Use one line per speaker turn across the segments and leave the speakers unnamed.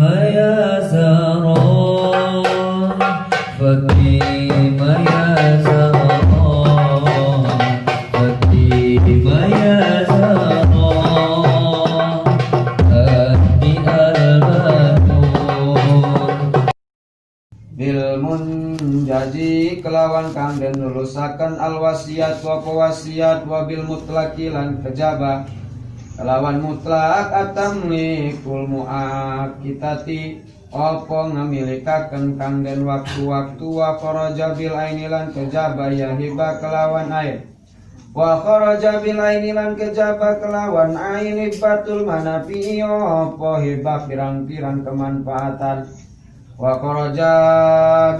ya Zahra, Fatima ya Zahra, Fatima ya Zahra, Hadi al-Banun.
Bil munjazi kelawan kang den lulusaken al wasiat wa wasiat wa bil mutlaqi lan kejaba kelawan mutlak atamlikul muakitati apa ngamilikaken kang den waktu-waktu wa kharaja bil aini lan kejaba ya hiba kelawan air wa kharaja bil aini lan kejaba kelawan ain batul manafi apa hiba pirang-pirang kemanfaatan wa kharaja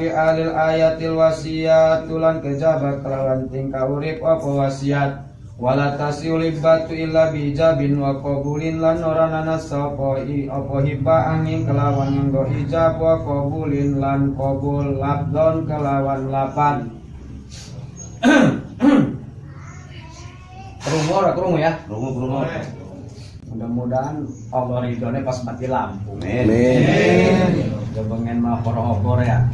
bi alil ayatil wasiyat lan kejaba kelawan tingkah urip apa wasiat wala tasyulibatu illa bijabin wa qabulin lan ora nanas sapa apa hiba angin kelawan nganggo ijab wa qabulin lan qabul labdon kelawan lapan. Krungu ya, krungu. Mudah-mudahan Allah ridhonya pas mati lampu. Amin. Jebengen mah horor ya.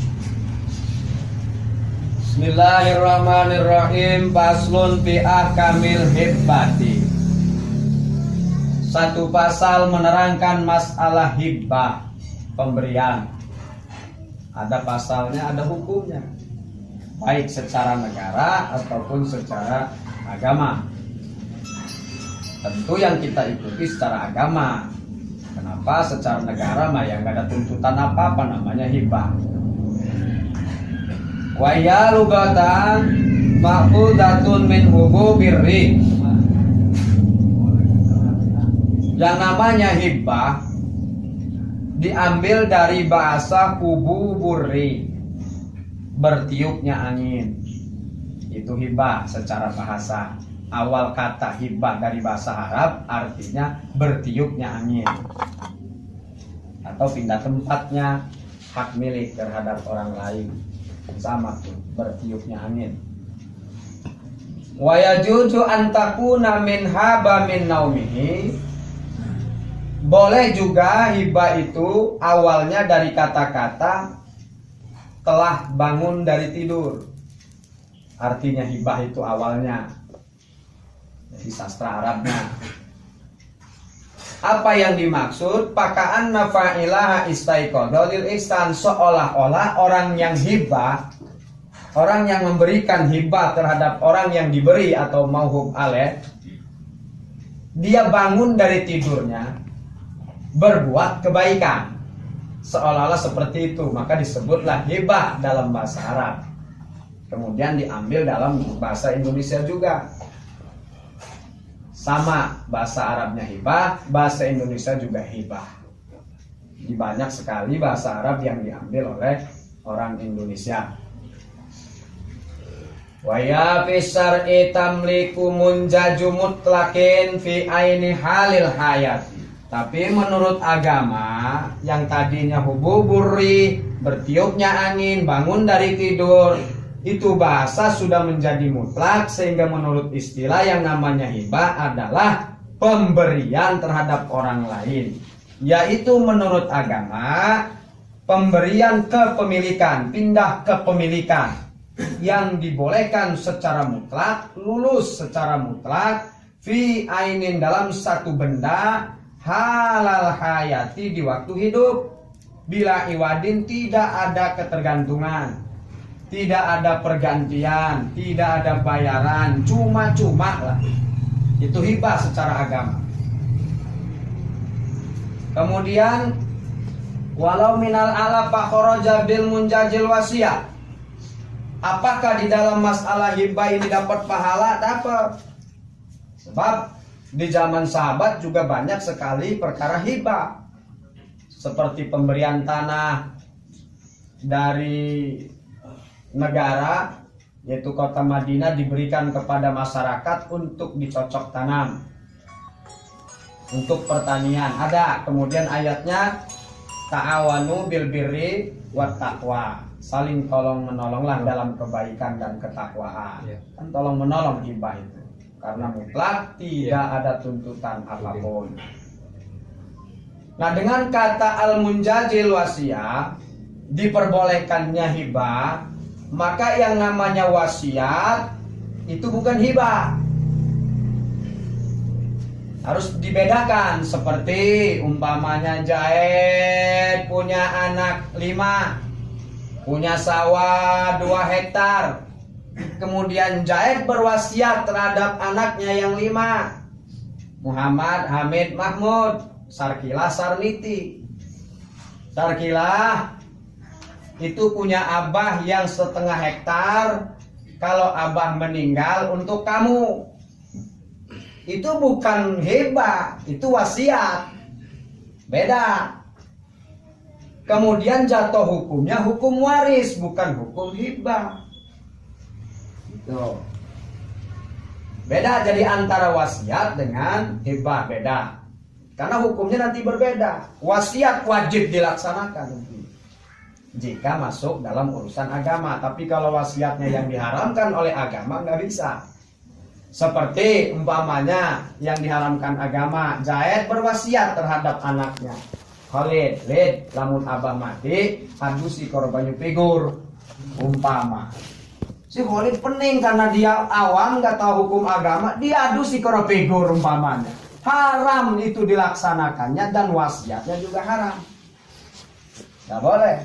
Bismillahirrahmanirrahim. Faslun fi ahkamil hibbati. Satu pasal menerangkan masalah hibbah, pemberian. Ada pasalnya, ada hukumnya. Baik secara negara ataupun secara agama. Tentu yang kita ikuti secara agama. Kenapa? Secara negara mah yang gak ada tuntutan apa-apa, namanya hibah. Wa ya lugatan ma'khudatun min hububirri. Yang namanya hibah diambil dari bahasa hububurri, bertiupnya angin. Itu hibah secara bahasa. Awal kata hibah dari bahasa Arab artinya bertiupnya angin atau pindah tempatnya, hak milik terhadap orang lain. Sama tuh, bertiupnya angin. Wa yajuzu an takuna min haba min naumihi. Boleh juga hibah itu awalnya dari kata-kata telah bangun dari tidur. Artinya hibah itu awalnya dari sastra Arabnya. Apa yang dimaksud? Pakaan nafa'ilaha istaiqadha lil ihsan, seolah-olah orang yang hibah, orang yang memberikan hibah terhadap orang yang diberi atau mauhub alaih, dia bangun dari tidurnya berbuat kebaikan, seolah-olah seperti itu, maka disebutlah hibah dalam bahasa Arab. Kemudian diambil dalam bahasa Indonesia juga. Sama, bahasa Arabnya hibah, bahasa Indonesia juga hibah. Di banyak sekali bahasa Arab yang diambil oleh orang Indonesia. Wa ya fi syar'i tamliku munjaju mutlaqin fi aini halil hayat. Tapi menurut agama yang tadinya hububurri, bertiupnya angin, bangun dari tidur, itu bahasa sudah menjadi mutlak, sehingga menurut istilah yang namanya hibah adalah pemberian terhadap orang lain. Yaitu menurut agama pemberian kepemilikan, pindah kepemilikan yang dibolehkan secara mutlak, lulus secara mutlak fi ainin dalam satu benda halal hayati di waktu hidup, bila iwadin tidak ada ketergantungan, tidak ada pergantian, tidak ada bayaran, cuma-cuma lah. Itu hibah secara agama. Kemudian walau minal ala fa kharaja bil munjajil wasiyah. Apakah di dalam masalah hibah ini dapat pahala? Dapat. Sebab di zaman sahabat juga banyak sekali perkara hibah. Seperti pemberian tanah dari negara, yaitu kota Madinah, diberikan kepada masyarakat untuk dicocok tanam, untuk pertanian. Ada. Kemudian ayatnya ta'awanu bil birri wat taqwa, saling tolong menolonglah dalam kebaikan dan ketakwaan. Kan tolong menolong hibah itu karena mutlak, tidak ada tuntutan apapun. Nah, dengan kata al-munjazil wasiat, diperbolehkannya hibah, maka yang namanya wasiat itu bukan hibah. Harus dibedakan, seperti umpamanya Jaed punya anak 5, punya sawah 2 hektar. Kemudian Jaed berwasiat terhadap anaknya yang 5, Muhammad, Hamid, Mahmud, Sarkilah, Sarniti. Sarkilah itu punya abah yang 1/2 hektar. Kalau abah meninggal untuk kamu. Itu bukan hibah, itu wasiat. Beda. Kemudian jatuh hukumnya hukum waris, bukan hukum hibah. Gitu. Beda, jadi antara wasiat dengan hibah beda. Karena hukumnya nanti berbeda. Wasiat wajib dilaksanakan jika masuk dalam urusan agama. Tapi kalau wasiatnya yang diharamkan oleh agama nggak bisa. Seperti umpamanya yang diharamkan agama, Zaid berwasiat terhadap anaknya, Khalid, Lid, lamun abah mati, adu si korbanyu figur. Umpama si Khalid pening karena dia awam nggak tahu hukum agama, dia adu si korban figur umpamanya. Haram itu dilaksanakannya dan wasiatnya juga haram. Nggak boleh.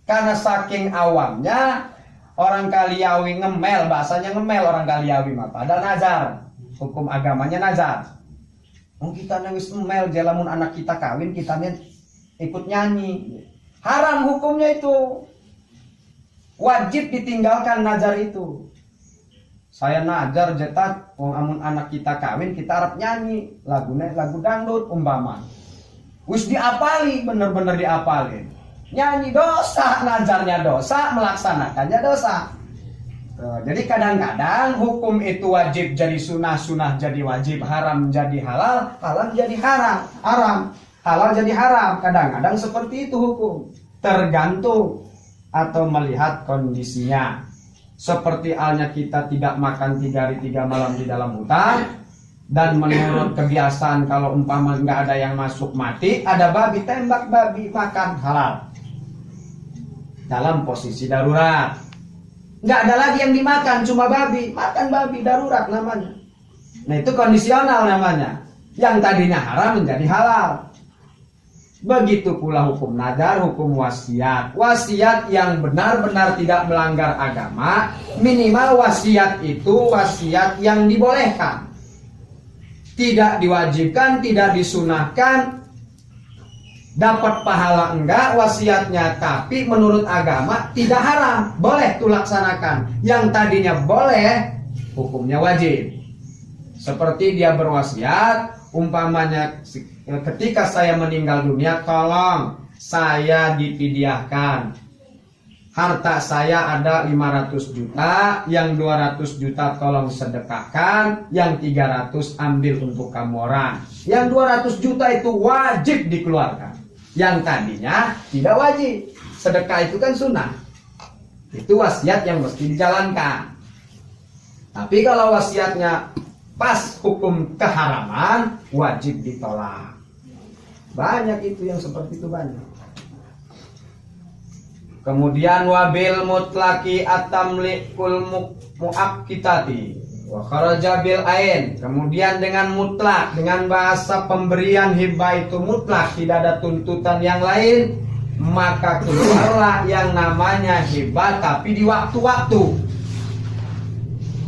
Karena saking awamnya, orang Kaliawi ngemel, bahasanya ngemel orang Kaliawi mah. Padahal nazar, hukum agamanya nazar. Kita nangis ngemel, jalamun anak kita kawin, kita ikut nyanyi. Haram hukumnya itu. Wajib ditinggalkan nazar itu. Saya nazar jetat, amun anak kita kawin, kita harap nyanyi. Lagunya lagu dangdut umpama. Wis diapali, bener-bener diapalin. Nyanyi dosa, nazarnya dosa, melaksanakannya dosa. Jadi kadang-kadang hukum itu wajib jadi sunnah, sunnah jadi wajib, haram jadi halal, halal jadi haram, halal jadi haram. Kadang-kadang seperti itu hukum. Tergantung atau melihat kondisinya. Seperti halnya kita tidak makan 3 hari 3 malam di dalam hutan. Dan menurut kebiasaan kalau umpama nggak ada yang masuk mati, ada babi, tembak babi, makan halal. Dalam posisi darurat, nggak ada lagi yang dimakan, cuma babi, makan babi, darurat namanya. Nah itu kondisional namanya. Yang tadinya haram menjadi halal. Begitu pula hukum nadar, hukum wasiat. Wasiat yang benar-benar tidak melanggar agama, minimal wasiat itu wasiat yang dibolehkan. Tidak diwajibkan, tidak disunahkan. Dapat pahala enggak wasiatnya, tapi menurut agama tidak haram, boleh tuh laksanakan. Yang tadinya boleh, hukumnya wajib. Seperti dia berwasiat, umpamanya ketika saya meninggal dunia, tolong saya dipidiahkan. Harta saya ada 500 juta, yang 200 juta tolong sedekahkan, yang 300 ambil untuk kamu orang. Yang 200 juta itu wajib dikeluarkan. Yang tadinya tidak wajib. Sedekah itu kan sunnah. Itu wasiat yang mesti dijalankan. Tapi kalau wasiatnya pas hukum keharaman, wajib ditolak. Banyak itu yang seperti itu, banyak. Kemudian wabil mutlaki atamlikul muakkitati wa kharaja bil ain. Kemudian dengan mutlak, dengan bahasa pemberian hibah itu mutlak, tidak ada tuntutan yang lain, maka keluarlah yang namanya hibah tapi di waktu-waktu.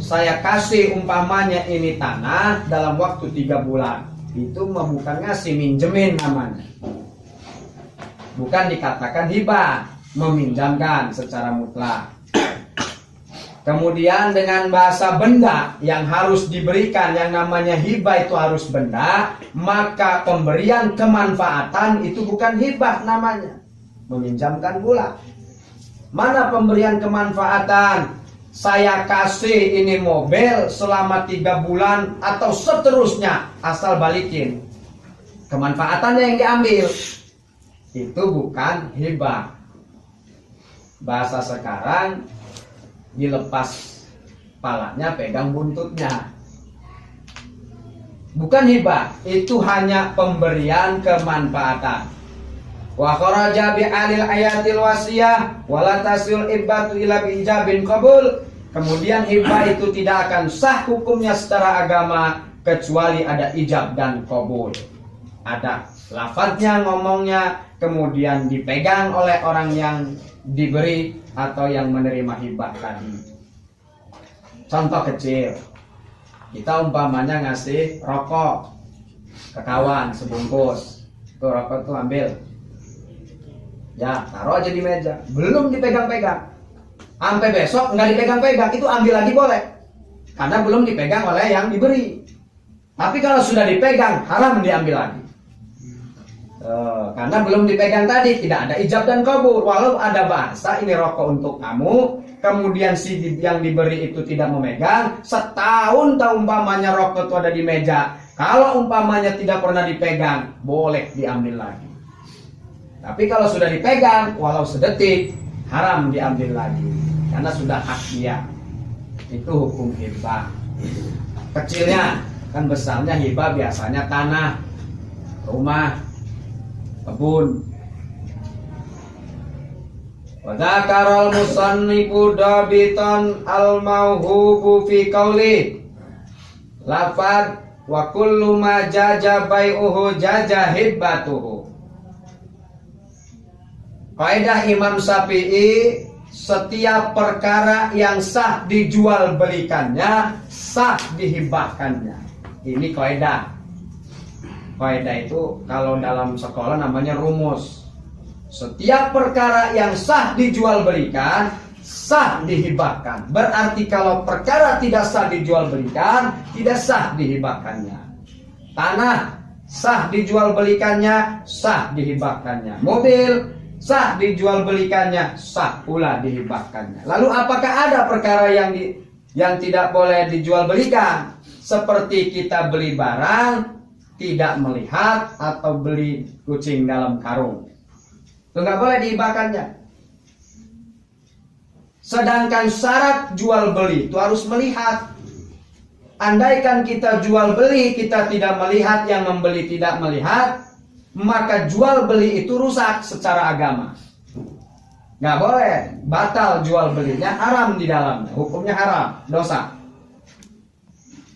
Saya kasih umpamanya ini tanah dalam waktu 3 bulan. Itu bukan ngasih, minjemin namanya. Bukan dikatakan hibah, meminjamkan secara mutlak. Kemudian dengan bahasa benda yang harus diberikan, yang namanya hibah itu harus benda, maka pemberian kemanfaatan itu bukan hibah namanya, meminjamkan pula. Mana pemberian kemanfaatan? Saya kasih ini mobil selama 3 bulan atau seterusnya, asal balikin. Kemanfaatannya yang diambil. Itu bukan hibah. Bahasa sekarang, dilepas palanya, pegang buntutnya. bukan hibah, itu hanya pemberian kemanfaatan. Wa kharaja bi alil ayatil wasiyah wala tasil ibatu ila bi ijabin qabul. Kemudian hibah itu tidak akan sah hukumnya secara agama kecuali ada ijab dan qabul. Ada lafadznya, ngomongnya, kemudian dipegang oleh orang yang diberi atau yang menerima hibah tadi. Contoh kecil, kita umpamanya ngasih rokok ke kawan sebungkus, tuh rokok tuh ambil, ya taruh aja di meja, belum dipegang-pegang, sampai besok nggak dipegang-pegang, itu ambil lagi boleh, karena belum dipegang oleh yang diberi. Tapi kalau sudah dipegang, haram diambil lagi. Karena belum dipegang tadi, tidak ada ijab dan qabul. Walau ada bahasa ini rokok untuk kamu, kemudian si yang diberi itu tidak memegang, setahun umpamanya rokok itu ada di meja, kalau umpamanya tidak pernah dipegang, boleh diambil lagi. Tapi kalau sudah dipegang, walau sedetik, haram diambil lagi, karena sudah hak dia. Itu hukum hibah. Kecilnya, kan besarnya hibah biasanya tanah, rumah, kebun. Wa dzakarul musannifu dabitan al mauhubu fi qauli lafad wa kullu ma jaja bai'uhu jaja hibbatuhu. Kaidah Imam Syafi'i, setiap perkara yang sah dijual belikannya sah dihibahkannya. Ini kaidah. Kaidah itu kalau dalam sekolah namanya rumus. Setiap perkara yang sah dijual belikan sah dihibahkan. Berarti kalau perkara tidak sah dijual belikan, tidak sah dihibahkannya. Tanah sah dijual belikannya, sah dihibahkannya. Mobil sah dijual belikannya, sah pula dihibahkannya. Lalu apakah ada perkara yang tidak boleh dijual belikan? Seperti kita beli barang tidak melihat atau beli kucing dalam karung, itu nggak boleh dihibahkannya. Sedangkan syarat jual beli itu harus melihat. Andaikan kita jual beli kita tidak melihat, yang membeli tidak melihat, maka jual beli itu rusak secara agama. Nggak boleh, batal jual belinya, haram di dalamnya, hukumnya haram, dosa.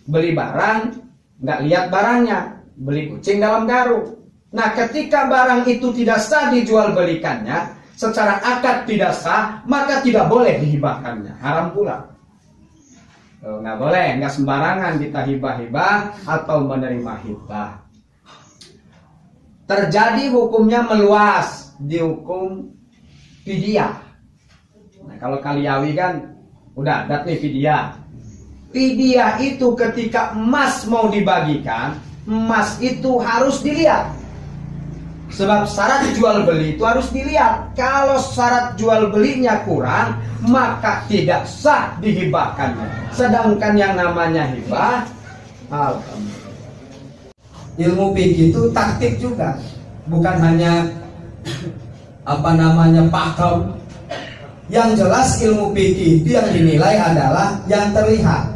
Beli barang nggak lihat barangnya, beli kucing dalam karung. Nah, ketika barang itu tidak sah dijual belikannya, secara akad tidak sah, maka tidak boleh dihibahkannya, haram pula. Nggak boleh, nggak sembarangan kita hibah-hibah atau menerima hibah. Terjadi hukumnya meluas, dihukum fidyah. Nah, kalau Kaliawi kan udah adat nih fidyah. Fidyah itu ketika emas mau dibagikan, emas itu harus dilihat. Sebab syarat jual beli itu harus dilihat. Kalau syarat jual belinya kurang, maka tidak sah dihibahkannya. Sedangkan yang namanya hibah, alhamdulillah. Ilmu fikih itu taktik juga, bukan hanya pakem. Yang jelas ilmu fikih itu yang dinilai adalah yang terlihat.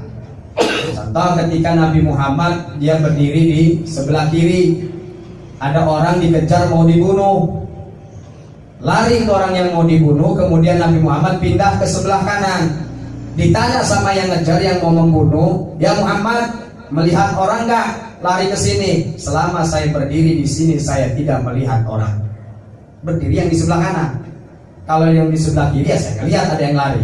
Contoh ketika Nabi Muhammad dia berdiri di sebelah kiri, ada orang dikejar mau dibunuh, lari ke orang yang mau dibunuh, kemudian Nabi Muhammad pindah ke sebelah kanan. Ditanya sama yang ngejar yang mau membunuh, ya Muhammad, melihat orang nggak? Lari ke sini. Selama saya berdiri di sini saya tidak melihat orang. Berdiri yang di sebelah kanan. Kalau yang di sebelah kiri ya saya lihat ada yang lari.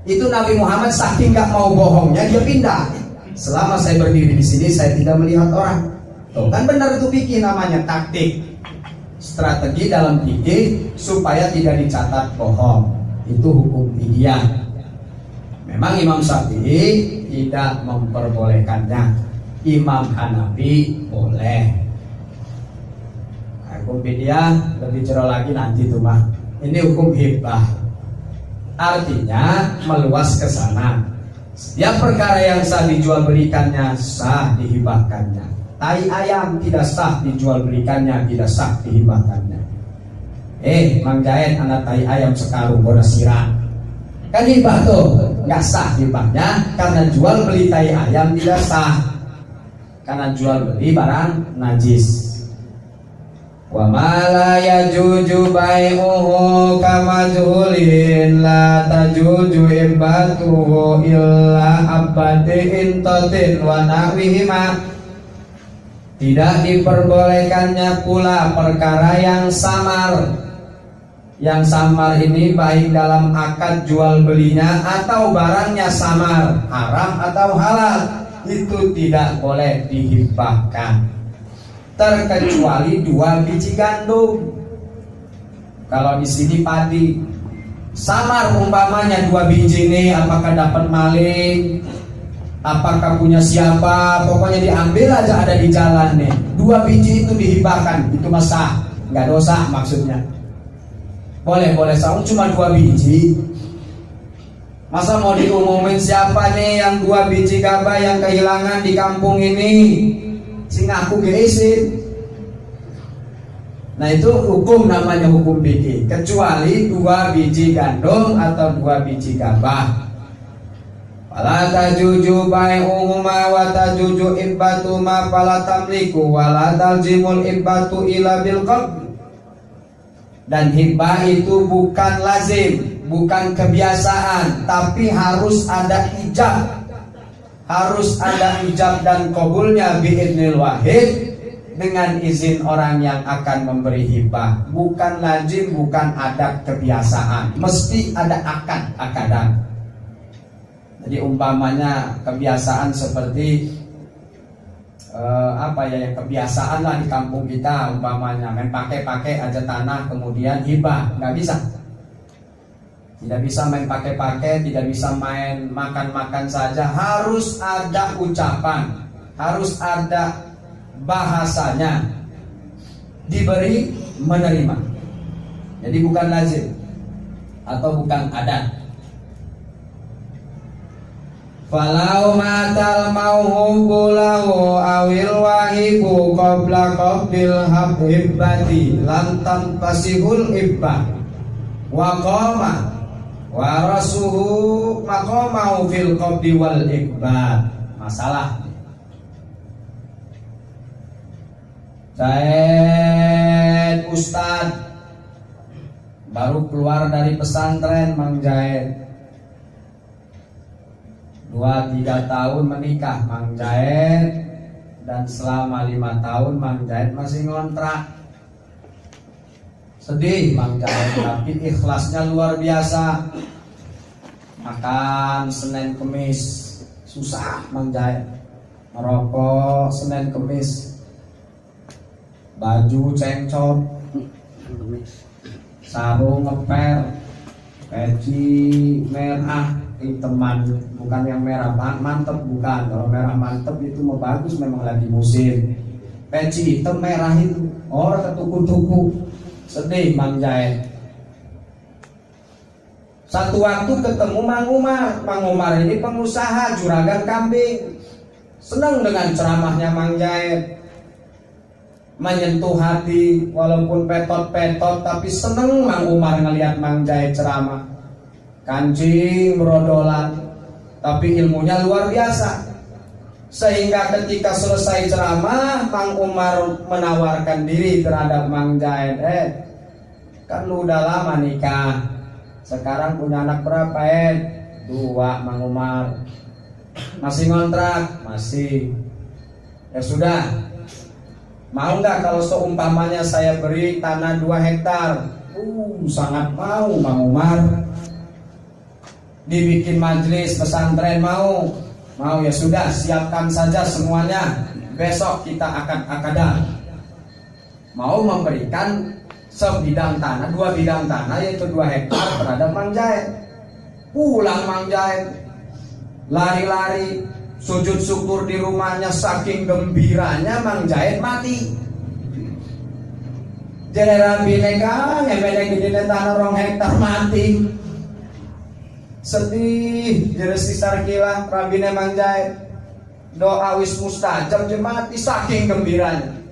Itu Nabi Muhammad saking nggak mau bohongnya dia pindah. Selama saya berdiri di sini saya tidak melihat orang. Tuh, kan benar itu fikih namanya, taktik. Strategi dalam fikih supaya tidak dicatat bohong. Itu hukum fidyah. Memang Imam Syafi'i tidak memperbolehkannya. Imam Hanafi boleh. Nah, hukum fidyah lebih jero lagi nanti tuh mah. Ini hukum hibah. Artinya meluas ke sana. Setiap perkara yang sah dijual belikannya sah dihibahkannya. Tai ayam tidak sah dijual belikannya, tidak sah dihibahkannya. Mang Jaen anak tai ayam sekarung bodas sirah. Kan hibah tuh, nggak sah hibahnya karena jual beli tai ayam tidak sah. karena jual beli barang najis. Wa ma la yajuju bai'uhu kamajhulin la tajuju ibatuhu illa abadi intatin wa nahwihima. Tidak diperbolehkannya pula perkara yang samar. Yang samar ini baik dalam akad jual belinya atau barangnya samar, haram atau halal, itu tidak boleh dihibahkan. Terkecuali 2 biji gandum. Kalau di sini padi samar umpamanya 2 biji ini, apakah dapat maling, apakah punya siapa, pokoknya diambil aja ada di jalan nih. 2 biji itu dihibahkan, itu masa nggak dosa maksudnya. Boleh sahur cuma 2 biji. Masa mau diumumin siapa nih yang 2 biji gabah yang kehilangan di kampung ini? Sing aku geisin. Nah itu hukum, namanya hukum fikih. Kecuali 2 biji gandum atau 2 biji gabah. Wala tajuju bai'uhuma wa tajuju ibbatu ma fala tamliku wala taljimul ibbatu ila bil qabd. Dan hibah itu bukan lazim, bukan kebiasaan, tapi harus ada ijab. Harus ada ijab dan qabulnya biidnil wahid, dengan izin orang yang akan memberi hibah. Bukan lazim, bukan adat kebiasaan, mesti ada akadan. Jadi umpamanya kebiasaan seperti yang kebiasaan lah di kampung kita, umpamanya main pakai aja tanah kemudian hibah, nggak bisa. Tidak bisa main pakai, tidak bisa main makan saja. Harus ada ucapan, harus ada bahasanya. Diberi, menerima. Jadi bukan lazim atau bukan adat. Falau matal mauhubu lahu awil wahibu qabla qabdil hibbati lam tanfasihul ibbah wa qama warasuhu maqamahu fil qabdi wal iqbal. Masalah Zaid Ustad baru keluar dari pesantren, Mang Zaid 2-3 tahun menikah Mang Zaid, dan selama 5 tahun Mang Zaid masih ngontrak. Sedih Mang Zaid, tapi ikhlasnya luar biasa. Makan Senin Kemis susah Mang Zaid, merokok Senin Kemis, baju cengcot, sarung ngeper, peci merah hitaman, bukan yang merah mantep, bukan. Kalau merah mantep itu mau bagus, memang lagi musim. Peci hitam merah itu orang ketuku-tuku. Sedih Mang Zaid. Satu waktu ketemu Mang Umar. Mang Umar ini pengusaha juragan kambing. Senang dengan ceramahnya Mang Zaid, menyentuh hati walaupun petot-petot, tapi senang Mang Umar ngelihat Mang Zaid ceramah. Kancing berodolan, tapi ilmunya luar biasa. Sehingga ketika selesai ceramah, Mang Umar menawarkan diri terhadap Mang Zaid. Kan lu udah lama nikah, sekarang punya anak berapa? 2 Mang Umar. Masih ngontrak? Masih. Ya sudah, mau nggak kalau seumpamanya saya beri tanah 2 hektar? Sangat mau Mang Umar. Dibikin majelis pesantren mau ya sudah, siapkan saja semuanya, besok kita akan akadah. Mau memberikan sebidang tanah, 2 bidang tanah, yaitu 2 hektar terhadap Mang Zaid. Pulang Mang Zaid lari-lari sujud syukur di rumahnya, saking gembiranya Mang Zaid mati. Jeneran bineka ngemene gede tanah 2 hektar mati. Sedih jeres sarkilah rabine Mang Zaid. Doa wis mustajab je mati saking gembiranya.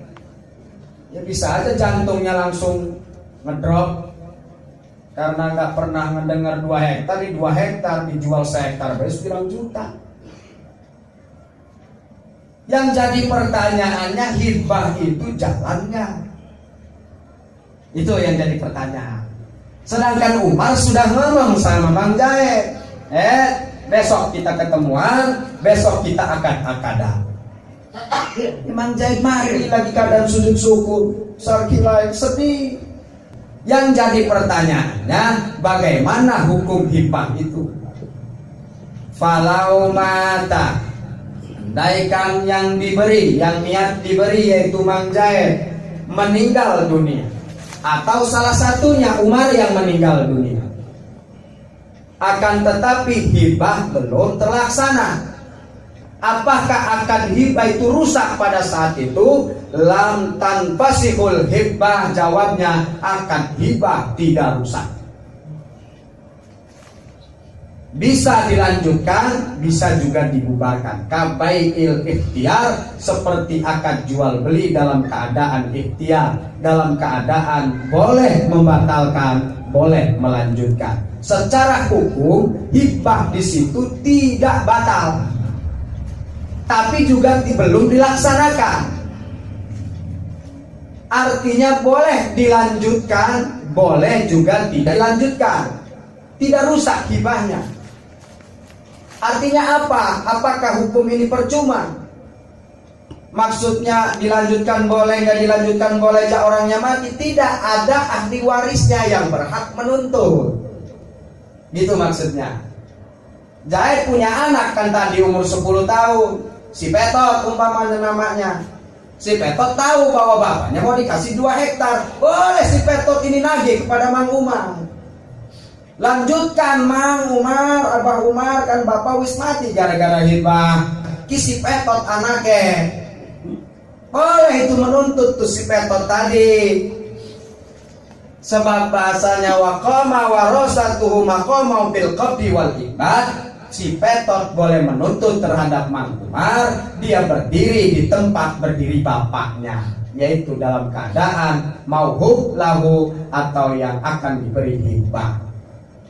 Ya bisa aja jantungnya langsung ngedrop karena nggak pernah mendengar 2 hektar. Di 2 hektar dijual 1 hektar berarti 9 juta. Yang jadi pertanyaannya, hibah itu jalannya. Itu yang jadi pertanyaan. Sedangkan Umar sudah ngomong sama Mang Jaid, besok kita ketemuan, besok kita akad-akadan. Mang Jaid mari lagi keadaan sujud syukur, sarkilai sedih. Yang jadi pertanyaannya, bagaimana hukum hibah itu? Falau mata, andaikan yang diberi, yang niat diberi yaitu Mang Jaid meninggal dunia, atau salah satunya Umar yang meninggal dunia, akan tetapi hibah belum terlaksana, apakah akad hibah itu rusak pada saat itu? Lam tanfasihul hibah, jawabnya akad hibah tidak rusak. Bisa dilanjutkan, bisa juga dibubarkan. Kabai'il ikhtiar, seperti akad jual beli dalam keadaan ikhtiar, dalam keadaan boleh membatalkan, boleh melanjutkan. Secara hukum hibah di situ tidak batal, tapi juga belum dilaksanakan. Artinya boleh dilanjutkan, boleh juga tidak dilanjutkan. Tidak rusak hibahnya. Artinya apa? Apakah hukum ini percuma? Maksudnya dilanjutkan boleh, nggak dilanjutkan boleh, ja orangnya mati. Tidak, ada ahli warisnya yang berhak menuntut. Gitu maksudnya. Jaid punya anak kan tadi umur 10 tahun. Si Petot umpamanya namanya. Si Petot tahu bahwa bapaknya mau dikasih 2 hektar. Boleh si Petot ini nagih kepada Mang Umar. Lanjutkan Mang Umar, Abah Umar, kan bapak wis mati gara-gara hibah. Si Petot anaknya. Boleh itu menuntut tuh si Petot tadi. Sebab bahasanya waqama warasatuhu maqama fil qabdi wal ibad. Si Petot boleh menuntut terhadap Mang Umar, dia berdiri di tempat berdiri bapaknya, yaitu dalam keadaan mauhub lahu atau yang akan diberi hibah.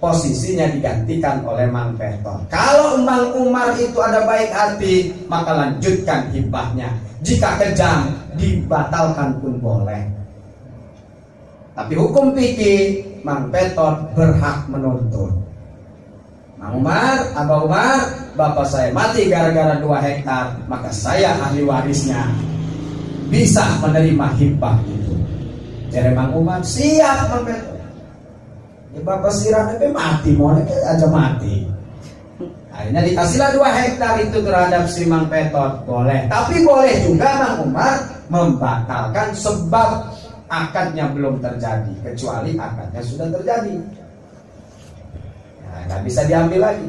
Posisinya digantikan oleh Mang Petot. Kalau Mang Umar itu ada baik hati, maka lanjutkan hibahnya. Jika kejam, dibatalkan pun boleh. Tapi hukum fikih, Mang Petot berhak menuntut. Mang Umar, Abah Umar, bapak saya mati gara-gara 2 hektar, maka saya ahli warisnya bisa menerima hibah itu. Jadi Mang Umar siap, Mang Petot. Ya bapak sirahnya mati, mau aja mati. Akhirnya dikasihlah 2 hektar itu terhadap si Mang Petot, boleh. Tapi boleh juga Mang Umar membatalkan sebab akadnya belum terjadi, kecuali akadnya sudah terjadi. Nggak bisa diambil lagi.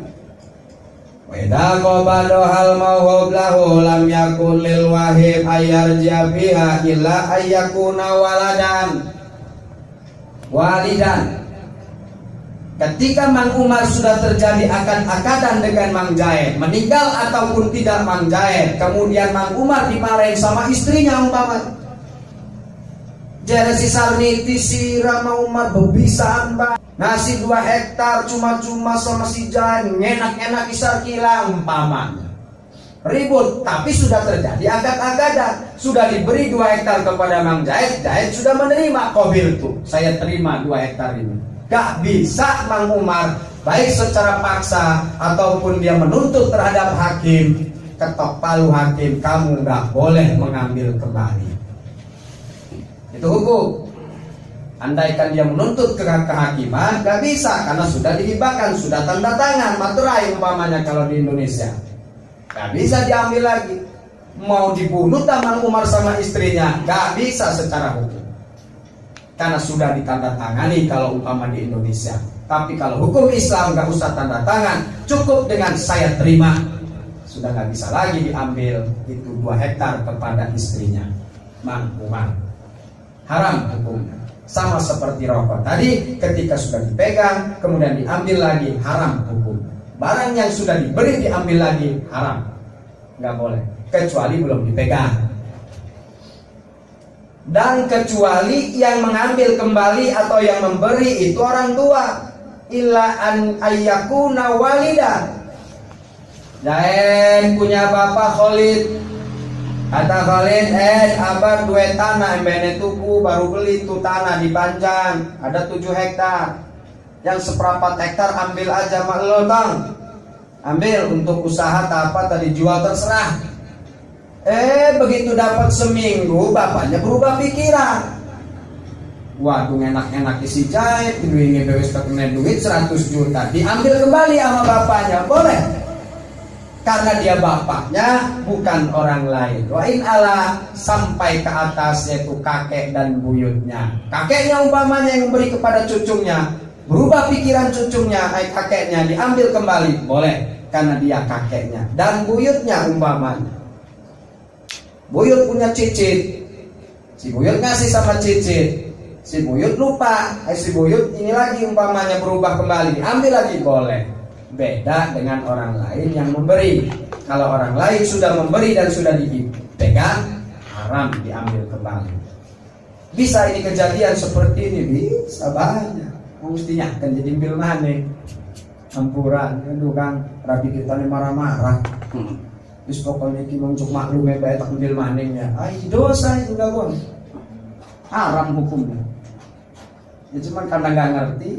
Weda qabado hal mauhub lahu lam yakun lil wahib ayarja biha illa ayyakuna walidan. Ketika Mang Umar sudah terjadi akad-akadan dengan Mang Jaid, meninggal ataupun tidak Mang Jaid, kemudian Mang Umar dimarahin sama istrinya umpamanya. Jadi si Sarniti si Rama Umar bebisaan bang. Nasi 2 hektar cuma-cuma sama si Jaid, enak-enak isar kila umpamanya. Ribut, tapi sudah terjadi akad-akadan. Sudah diberi 2 hektar kepada Mang Jaid, Jaid sudah menerima qabil tuh. Saya terima 2 hektar ini. Gak bisa Mang Umar, baik secara paksa ataupun dia menuntut terhadap hakim, ketok palu hakim, kamu gak boleh mengambil kembali. Itu hukum. Andaikan dia menuntut ke kehakiman, gak bisa karena sudah dihibahkan, sudah tanda tangan, materai umpamanya kalau di Indonesia. Gak bisa diambil lagi. Mau dibunuh Mang Umar sama istrinya, gak bisa secara hukum. Karena sudah ditanda tangani kalau umpama di Indonesia. Tapi kalau hukum Islam gak usah tanda tangan, cukup dengan saya terima. Sudah gak bisa lagi diambil itu 2 hektar kepada istrinya Mang Umar. Haram hukumnya. Sama seperti rokok tadi, ketika sudah dipegang kemudian diambil lagi, haram hukum. Barang yang sudah diberi diambil lagi, haram, nggak boleh, kecuali belum dipegang. Dan kecuali yang mengambil kembali atau yang memberi itu orang tua, illa an ayyakuna walidan. Dan punya bapak Khalid Kata Khalid, abang 2 tanah embene tuku baru beli tuh tanah di Banjar, ada 7 hektar. Yang seperempat hektar ambil aja mak lo tang. Ambil untuk usaha apa tadi jual terserah. Begitu dapat seminggu bapaknya berubah pikiran. Waduh enak-enak isi jahit, duitnya bebas kena duit 100 juta, diambil kembali sama bapaknya, boleh? Karena dia bapaknya bukan orang lain. Wa in ala sampai ke atas yaitu kakek dan buyutnya. Kakeknya umpamanya yang memberi kepada cucunya, berubah pikiran cucunya, kakeknya diambil kembali, boleh? Karena dia kakeknya. Dan buyutnya umpamanya, buyut punya cicit, si buyut ngasih sama cicit. Si buyut lupa, si buyut ini lagi umpamanya berubah kembali, diambil lagi, boleh. Beda dengan orang lain yang memberi. Kalau orang lain sudah memberi dan sudah dipegang, haram diambil kembali. Bisa ini kejadian seperti ini, bisa banyak. Mestinya akan jadi ambil maning. Ampuran, itu kan rabi kita ini marah-marah. Terus pokoknya kita untuk maklum tak ambil maningnya. Dosa itu gak boleh. Haram hukumnya. Ya cuma karena nggak ngerti.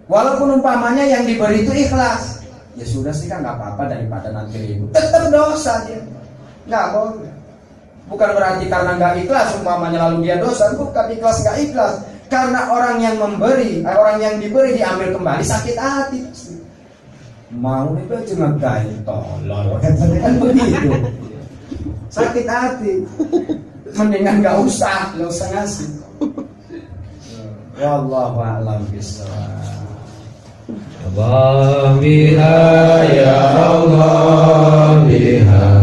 Walaupun umpamanya yang diberi itu ikhlas, ya sudah sih kan nggak apa-apa daripada nanti ribut. Tetap dosa dia, nggak boleh. Bukan berarti karena nggak ikhlas umpamanya lalu dia dosa, bukan ikhlas nggak ikhlas. Karena orang yang memberi, orang yang diberi diambil kembali sakit hati. Mau itu cuma gaya tolol, kan begitu. Sakit hati. Mendingan nggak usah ngasih. Wallahu a'lam bishawab.
Allah biha ya Allah biha